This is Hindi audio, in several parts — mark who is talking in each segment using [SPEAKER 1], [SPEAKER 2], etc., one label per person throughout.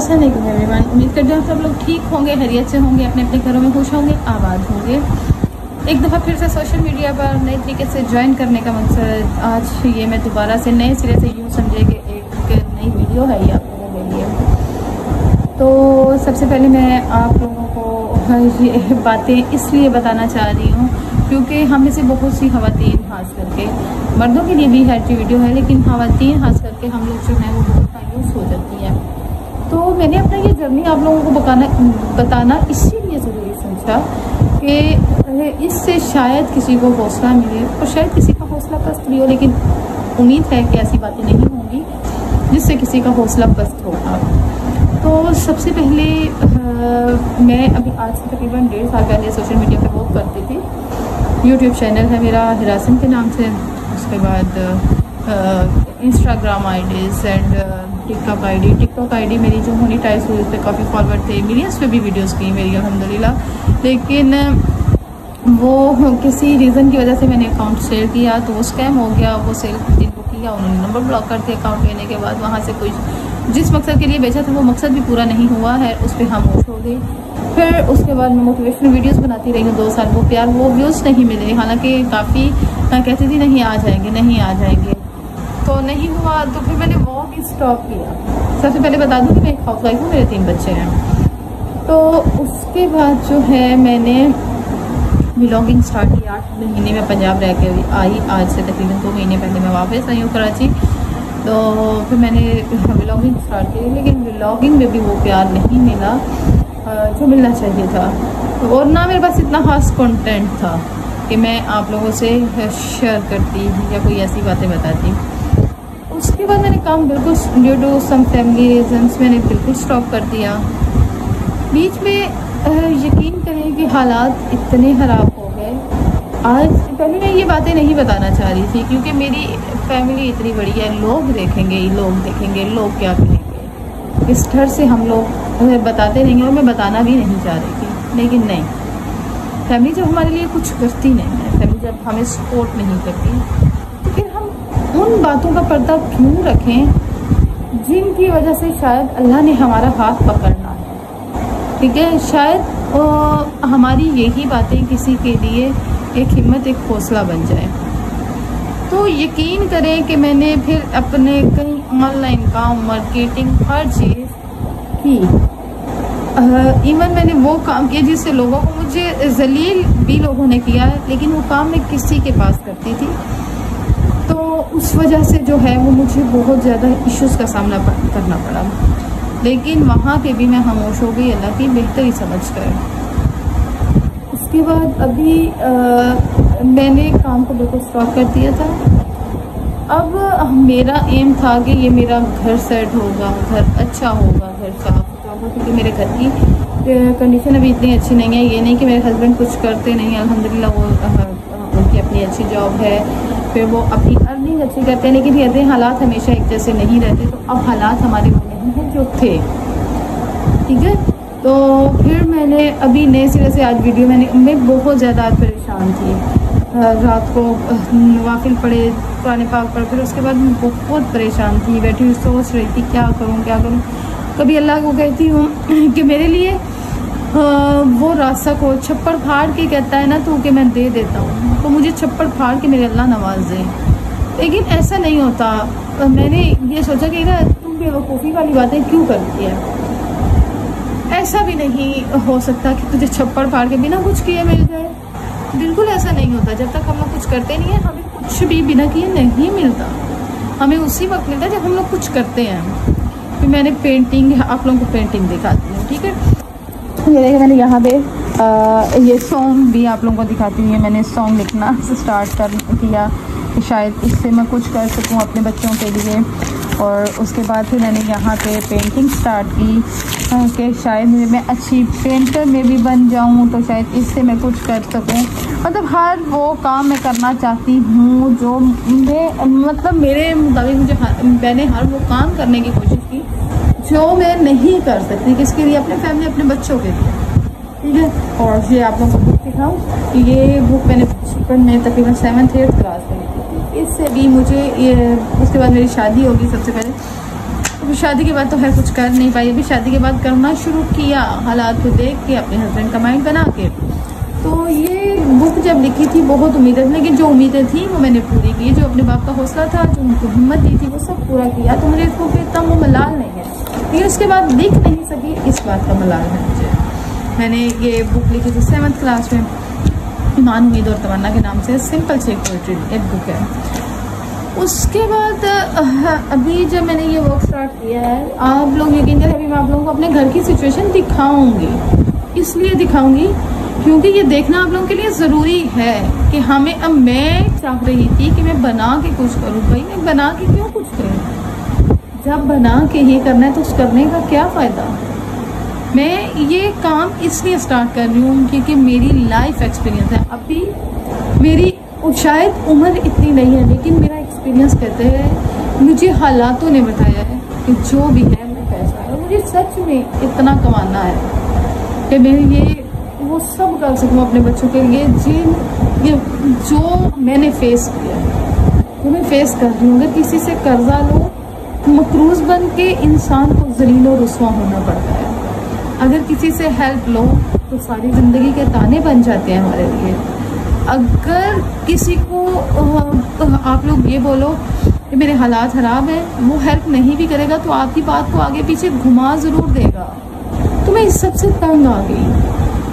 [SPEAKER 1] अस्सलामुअलैकुम एवरीवन। उम्मीद करते हैं सब लोग ठीक होंगे, खैरियत से होंगे, अपने अपने घरों में खुश होंगे, आबाद होंगे। एक दफ़ा फिर से सोशल मीडिया पर नए तरीके से ज्वाइन करने का मकसद आज ये मैं दोबारा से नए सिरे से यूँ समझे कि एक नई वीडियो है ये आप लोगों के लिए। तो सबसे पहले मैं आप लोगों को ये बातें इसलिए बताना चाह रही हूँ क्योंकि हम में से बहुत सी ख़वातीन खास करके, मर्दों के लिए भी हर की वीडियो है, लेकिन ख़वातीन खास करके हम लोग जो हैं वो बहुत मायूस हो जाती हैं। तो मैंने अपना ये जर्नी आप लोगों को बताना इसीलिए ज़रूरी समझा कि इससे शायद किसी को हौसला मिले और शायद किसी का हौसला पस्त भी हो, लेकिन उम्मीद है कि ऐसी बातें नहीं होंगी जिससे किसी का हौसला पस्त होगा। तो सबसे पहले मैं अभी आज से तकरीबन 1.5 साल पहले सोशल मीडिया पर वर्क करती थी। यूट्यूब चैनल है मेरा हिरासन के नाम से, उसके बाद Instagram IDs and TikTok ID मेरी जो मोनेटाइज हुई उस पर काफ़ी फॉलोअर थे, मिलियंस पे भी वीडियोस की मेरी अल्हम्दुलिल्लाह। लेकिन वो किसी रीज़न की वजह से मैंने अकाउंट सेल किया तो वो स्कैम हो गया। वो सेल जिनको किया उन्होंने नंबर ब्लॉक कर दिया अकाउंट लेने के बाद। वहाँ से कुछ जिस मकसद के लिए बेचा था वो मकसद भी पूरा नहीं हुआ है, उस पर खामोश हो गई। फिर उसके बाद मैं मोटिवेशनल वीडियोस बनाती रही हूँ 2 साल। वो व्यूज़ नहीं मिले, हालांकि काफ़ी कहती थी नहीं आ जाएंगे, तो नहीं हुआ। तो फिर मैंने वो भी स्टॉप किया। सबसे पहले बता दूँ कि मैं एक हाउसवाइफ हूँ, मेरे 3 बच्चे हैं। तो उसके बाद जो है मैंने व्लॉगिंग स्टार्ट की। 8 महीने में पंजाब रह के आई, आज से तकरीबन 2 महीने पहले मैं वापस आई हूँ कराची। तो फिर मैंने व्लॉगिंग स्टार्ट की, लेकिन व्लॉगिंग में भी वो प्यार नहीं मिला जो मिलना चाहिए था, और ना मेरे पास इतना ख़ास कंटेंट था कि मैं आप लोगों से शेयर करती या कोई ऐसी बातें बताती। उसके बाद मैंने काम बिल्कुल due to some family reasons मैंने बिल्कुल स्टॉप कर दिया। बीच में यकीन करें कि हालात इतने ख़राब हो गए। आज पहले मैं ये बातें नहीं बताना चाह रही थी क्योंकि मेरी फैमिली इतनी बड़ी है, लोग देखेंगे, लोग क्या करेंगे, इस डर से हम लोग बताते रहेंगे और मैं बताना भी नहीं चाह रही थी। लेकिन नहीं, फैमिली जब हमारे लिए कुछ करती नहीं है, फैमिली जब हमें सपोर्ट नहीं करती, तो फिर हम उन बातों का पर्दा क्यों रखें जिनकी वजह से शायद अल्लाह ने हमारा हाथ पकड़ना है। ठीक है, शायद हमारी यही बातें किसी के लिए एक हिम्मत, एक हौसला बन जाए। तो यकीन करें कि मैंने फिर अपने कई ऑनलाइन काम, मार्केटिंग, हर चीज़ की। इवन मैंने वो काम किया जिससे लोगों को, मुझे जलील भी लोगों ने किया है, लेकिन वो काम मैं किसी के पास करती थी। तो उस वजह से जो है वो मुझे बहुत ज़्यादा इश्यूज़ का सामना करना पड़ा, लेकिन वहाँ पे भी मैं खामोश हो गई अल्लाह की बेहतरी समझ कर। उसके बाद अभी मैंने काम को बिल्कुल स्टॉप कर दिया था। अब मेरा एम था कि ये मेरा घर सेट होगा, घर अच्छा होगा, घर साफ सुथरा होगा, क्योंकि मेरे घर की कंडीशन अभी इतनी अच्छी नहीं है। ये नहीं कि मेरे हस्बैंड कुछ करते नहीं, अल्हम्दुलिल्लाह वो उनकी अपनी अच्छी जॉब है, फिर वो अपनी अर्निंग अच्छी करते हैं, लेकिन कहते हैं हालात हमेशा एक जैसे नहीं रहते। तो अब हालात हमारे वो नहीं हैं जो थे। ठीक है, तो फिर मैंने अभी नए सिरे से आज वीडियो मैं बहुत ज़्यादा परेशान थी। रात को नवाफिल पढ़े, कुरान पाक पढ़, फिर उसके बाद मैं बहुत परेशान थी, बैठी हुई सोच रही थी क्या करूं। कभी अल्लाह को कहती हूँ कि मेरे लिए वो रास्ता को छप्पर फाड़ के कहता है ना तू कि मैं दे देता हूँ, तो मुझे छप्पर फाड़ के मेरे अल्लाह नवाज दे। लेकिन ऐसा नहीं होता। मैंने ये सोचा कि ना तुम बेवकूफ़ी वाली बातें क्यों करती है। ऐसा भी नहीं हो सकता कि तुझे छप्पर फाड़ के बिना कुछ किए मिल जाए। बिल्कुल ऐसा नहीं होता। जब तक हम लोग कुछ करते नहीं है, हमें कुछ भी बिना किए नहीं मिलता। हमें उसी वक्त मिलता है जब हम लोग कुछ करते हैं। फिर मैंने पेंटिंग, आप लोगों को पेंटिंग दिखाती हूँ। ठीक है, ये देखिए मैंने यहाँ पे ये सॉन्ग भी आप लोगों को दिखाती हूँ। मैंने सॉन्ग लिखना स्टार्ट किया कि शायद इससे मैं कुछ कर सकूँ अपने बच्चों के लिए। और उसके बाद फिर मैंने यहाँ पे पेंटिंग स्टार्ट की कि शायद मैं अच्छी पेंटर में भी बन जाऊँ, तो शायद इससे मैं कुछ कर सकूँ। मतलब हर वो काम मैं करना चाहती हूँ जो मेरे मुताबिक मैंने हर वो काम करने की कोशिश की जो मैं नहीं कर सकती, किसके लिए, अपने फैमिली, अपने बच्चों के लिए। ठीक है, और ये आप लोगों को बुक दिखाऊँ, ये बुक मैंने बचपन में तकरीबन 7th 8th क्लास में, इससे भी मुझे उसके बाद मेरी शादी होगी सबसे पहले, अभी शादी के बाद तो है कुछ कर नहीं पाई, अभी शादी के बाद करना शुरू किया हालात को देख के, अपने हस्बैंड का माइंड बना के। तो ये बुक जब लिखी थी बहुत उम्मीदें थी, लेकिन जो उम्मीदें थी वो मैंने पूरी की। जो अपने बाप का हौसला था, जो उनको हिम्मत दी थी, वो सब पूरा किया। तो मुझे इस बुक पे इतना वो मलाल नहीं है, लेकिन उसके बाद लिख नहीं सकी, इस बात का मलाल है मुझे। मैंने ये बुक लिखी थी 7th क्लास में, ईमान, उम्मीद और तमन्ना के नाम से। सिंपल सी पोइट्री एक बुक है। उसके बाद अभी जब मैंने ये वर्क स्टार्ट किया है, आप लोग यकीन करें, अभी मैं आप लोगों को अपने घर की सिचुएशन दिखाऊंगी। इसलिए दिखाऊंगी क्योंकि ये देखना आप लोगों के लिए ज़रूरी है कि हमें, अब मैं चाह रही थी कि मैं बना के कुछ करूँ। भाई मैं बना के क्यों कुछ करूँ, जब बना के ही करना है तो उस करने का क्या फ़ायदा। मैं ये काम इसलिए स्टार्ट कर रही हूँ क्योंकि मेरी लाइफ एक्सपीरियंस है। अभी मेरी शायद उम्र इतनी नहीं है, लेकिन मेरा एक्सपीरियंस कहते हैं, मुझे हालातों ने बताया है कि जो भी है मैं पैसा है, मुझे सच में इतना कमाना है कि मैं ये वो सब कर सकूँ अपने बच्चों के लिए जो मैंने फेस किया, जो मैं फेस कर रही हूँ। अगर किसी से कर्जा लो, मकरूज बन के इंसान को ज़लील और रुस्वा होना पड़ता है। अगर किसी से हेल्प लो तो सारी ज़िंदगी के ताने बन जाते हैं हमारे लिए। अगर किसी को आप लोग ये बोलो कि मेरे हालात ख़राब हैं, वो हेल्प नहीं भी करेगा तो आपकी बात को आगे पीछे घुमा ज़रूर देगा। तो मैं इस सबसे तंग आ गई।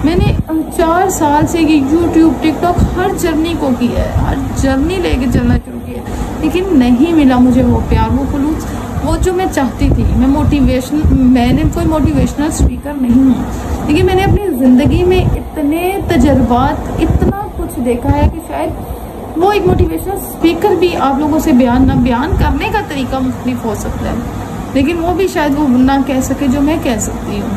[SPEAKER 1] मैंने 4 साल से ये यूट्यूब, टिकटॉक, हर जर्नी को किया है, हर जर्नी लेके चलना शुरू किया, लेकिन नहीं मिला मुझे वो प्यार, वो खुलूस, वो जो मैं चाहती थी। मैंने कोई मोटिवेशनल स्पीकर नहीं हूँ, लेकिन मैंने अपनी ज़िंदगी में इतने तजर्बात, इतना कुछ देखा है कि शायद वो एक मोटिवेशनल स्पीकर भी आप लोगों से बयान करने का तरीका मुख्तलिफ हो सकता है, लेकिन वो भी शायद वो ना कह सके जो मैं कह सकती हूँ।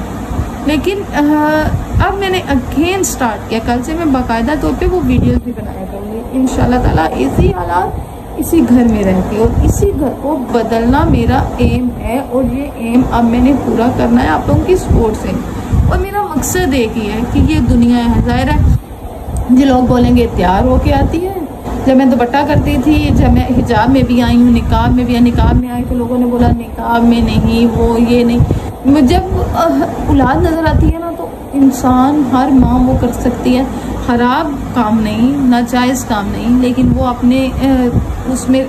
[SPEAKER 1] लेकिन अब मैंने अगेन स्टार्ट किया। कल से मैं बाकायदा तौर पे वो वीडियोस भी बनाया करूँगी इंशाल्लाह ताला, इसी हालात, इसी घर में रहती, और इसी घर को बदलना मेरा एम है। और ये एम अब मैंने पूरा करना है आप लोगों की सपोर्ट से। और मेरा मकसद एक ही है कि ये दुनिया है, ज़ाहिर है जो लोग बोलेंगे तैयार होके आती है। जब मैं दुपट्टा करती थी, जब मैं हिजाब में भी आई हूँ, निकाब में भी, निकाब में आई तो लोगों ने बोला निकाब में नहीं, वो ये नहीं। जब औलाद नज़र आती है ना, तो इंसान, हर माँ वो कर सकती है, ख़राब काम नहीं, नाजायज़ काम नहीं, लेकिन वो अपने उसमें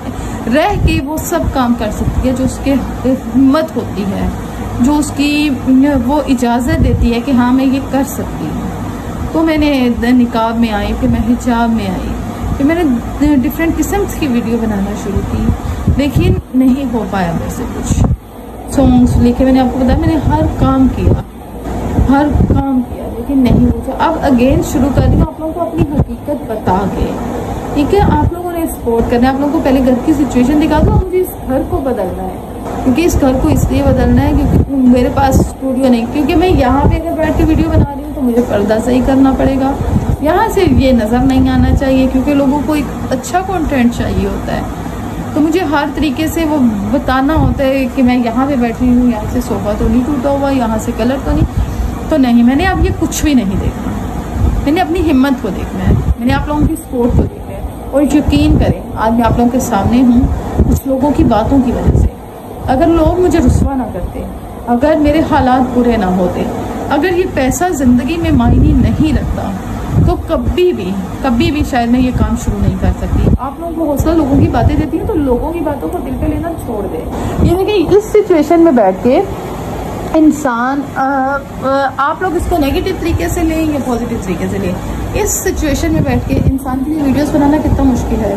[SPEAKER 1] रह के वो सब काम कर सकती है जो उसके हिम्मत होती है, जो उसकी वो इजाज़त देती है कि हाँ मैं ये कर सकती हूँ। तो मैंने निकाब में आई, फिर मैं हिजाब में आई, फिर मैंने डिफरेंट किस्म की वीडियो बनाना शुरू की, लेकिन नहीं हो पाया मेरे से कुछ। सॉन्ग्स लिखे, मैंने आपको बताया, मैंने हर काम किया, लेकिन नहीं हो। अब अगेन शुरू कर रही हूँ आप लोगों को अपनी हकीकत बता के, ठीक है। आप लोगों ने सपोर्ट करना है, आप लोगों को पहले घर की सिचुएशन दिखा दो। मुझे इस घर को बदलना है, क्योंकि इस घर को इसलिए बदलना है क्योंकि मेरे पास स्टूडियो नहीं, क्योंकि मैं यहाँ पे अगर बैठ के वीडियो बना रही हूँ तो मुझे पर्दा सही करना पड़ेगा, यहाँ से ये नज़र नहीं आना चाहिए, क्योंकि लोगों को एक अच्छा कंटेंट चाहिए होता है। तो मुझे हर तरीके से वो बताना होता है कि मैं यहाँ पे बैठी हूँ, यहाँ से सोफ़ा तो नहीं टूटा हुआ, यहाँ से कलर तो नहीं। मैंने अब ये कुछ भी नहीं देखना, मैंने अपनी हिम्मत को देखना है, मैंने आप लोगों की सपोर्ट को देखना है। और यकीन करें, आज मैं आप लोगों के सामने हूँ कुछ लोगों की बातों की वजह से। अगर लोग मुझे रुस्वा ना करते, अगर मेरे हालात बुरे ना होते, अगर ये पैसा ज़िंदगी में मायने नहीं रखता, तो कभी भी शायद मैं ये काम शुरू नहीं कर सकती। आप लोगों को हौसला लोगों की बातें देती है, तो लोगों की बातों को दिल पे लेना छोड़ दे। ये देखिए, इस सिचुएशन में बैठ के इंसान, आप लोग इसको नेगेटिव तरीके से लें या पॉजिटिव तरीके से लें, इस सिचुएशन में बैठ के इंसान के लिए वीडियोस बनाना कितना मुश्किल है।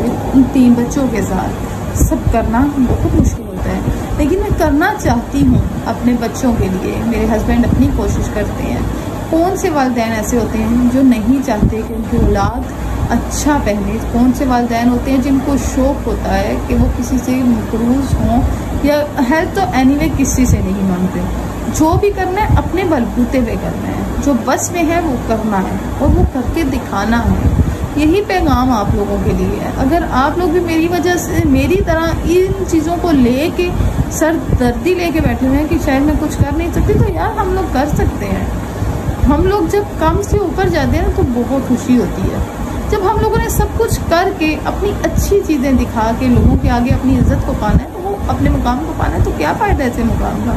[SPEAKER 1] 3 बच्चों के साथ सब करना बहुत मुश्किल होता है, लेकिन मैं करना चाहती हूँ अपने बच्चों के लिए। मेरे हस्बैंड अपनी कोशिश करते हैं। कौन से वालिदैन ऐसे होते हैं जो नहीं चाहते कि उनकी औलाद अच्छा पहने? कौन से वालिदैन होते हैं जिनको शौक़ होता है कि वो किसी से मकरूज हों, या हेल्प तो एनीवे किसी से नहीं मांगते। जो भी करना है अपने बलबूते पे करना है, जो बस में है वो करना है और वो करके दिखाना है। यही पैगाम आप लोगों के लिए है। अगर आप लोग भी मेरी वजह से, मेरी तरह इन चीज़ों को लेके सर दर्दी लेके बैठे हुए हैं कि शायद मैं कुछ कर नहीं सकती, तो यार हम लोग कर सकते हैं। हम लोग जब कम से ऊपर जाते हैं ना तो बहुत खुशी होती है। जब हम लोगों ने सब कुछ करके अपनी अच्छी चीज़ें दिखा के लोगों के आगे अपनी इज्जत को पाना है, तो वो अपने मुकाम को पाना है तो क्या फ़ायदा ऐसे मुकाम का।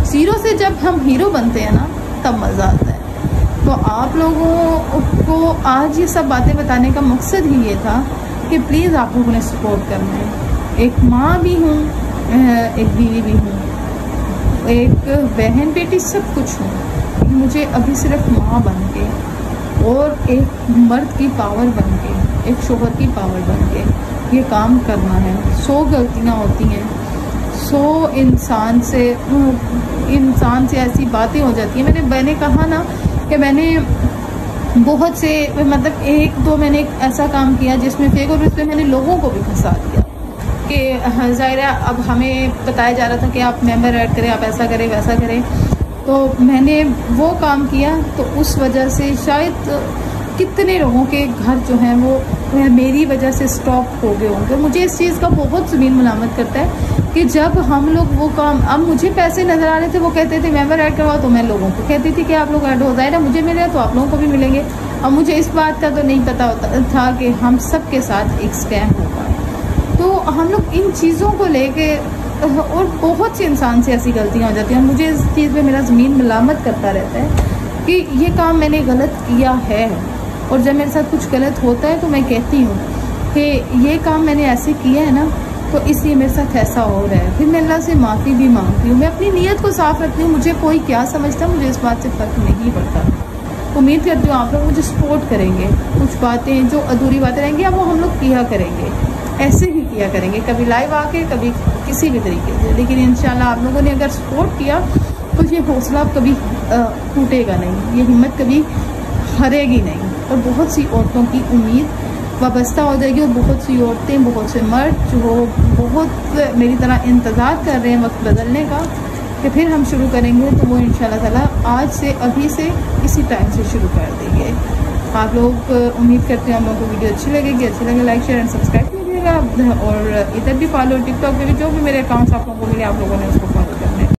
[SPEAKER 1] ज़ीरो से जब हम हीरो बनते हैं ना तब मज़ा आता है। तो आप लोगों को आज ये सब बातें बताने का मकसद ही ये था कि प्लीज़ आप लोगों ने सपोर्ट करना है। एक माँ भी हूँ, एक बीवी भी हूँ, एक बहन बेटी सब कुछ हूँ। मुझे अभी सिर्फ माँ बन के और एक मर्द की पावर बन के, एक शोहर की पावर बन के ये काम करना है। 100 गलतियाँ होती हैं, 100 इंसान से ऐसी बातें हो जाती हैं। मैंने कहा ना कि मैंने बहुत से मतलब 1-2 मैंने एक ऐसा काम किया जिसमें फेक, और उसमें मैंने लोगों को भी फंसा दिया कि ज़ाहिर है अब हमें बताया जा रहा था कि आप मेंबर ऐड करें, आप ऐसा करें वैसा करें। तो मैंने वो काम किया तो उस वजह से शायद कितने लोगों के घर जो हैं वो मेरी वजह से स्टॉप हो गए होंगे। मुझे इस चीज़ का बहुत ज़मीन मलामत करता है कि जब हम लोग वो काम, अब मुझे पैसे नज़र आ रहे थे, वो कहते थे मेंबर ऐड करवाओ, तो मैं लोगों को कहती थी कि आप लोग ऐड हो जाए ना, मुझे मिले तो आप लोगों को भी मिलेंगे। अब मुझे इस बात का तो नहीं पता होता था कि हम सब के साथ एक स्कैम होगा। तो हम लोग इन चीज़ों को लेके, और बहुत सी इंसान से ऐसी गलतियाँ हो जाती हैं। मुझे इस चीज़ पे मेरा ज़मीन मलामत करता रहता है कि ये काम मैंने गलत किया है, और जब मेरे साथ कुछ गलत होता है तो मैं कहती हूँ कि ये काम मैंने ऐसे किया है ना, तो इसलिए मेरे साथ ऐसा हो रहा है। फिर मैं अल्लाह से माफ़ी भी मांगती हूँ, मैं अपनी नीयत को साफ़ रखती हूँ। मुझे कोई क्या समझता, मुझे इस बात से फ़र्क नहीं पड़ता। उम्मीद करती हूँ आप लोग मुझे सपोर्ट करेंगे। कुछ बातें जो अधूरी बातें रहेंगी अब वो हम लोग किया करेंगे, ऐसे ही किया करेंगे, कभी लाइव आके, कभी किसी भी तरीके से। लेकिन इंशाल्लाह आप लोगों ने अगर सपोर्ट किया तो ये हौसला कभी टूटेगा नहीं, ये हिम्मत कभी हारेगी नहीं, और बहुत सी औरतों की उम्मीद वाबस्ता हो जाएगी। और बहुत सी औरतें, बहुत से मर्द जो बहुत मेरी तरह इंतज़ार कर रहे हैं वक्त बदलने का कि फिर हम शुरू करेंगे, तो वो इंशाल्लाह ताला आज से, अभी से, इसी टाइम से शुरू कर देंगे। आप लोग उम्मीद करते हैं आप लोगों को वीडियो अच्छी लगेगी। अच्छी लगे लाइक शेयर एंड सब्सक्राइब कीजिएगा, और इधर भी फॉलो, टिकटॉक पे भी जो भी मेरे अकाउंट्स आप लोगों को मिले आप लोगों ने उसको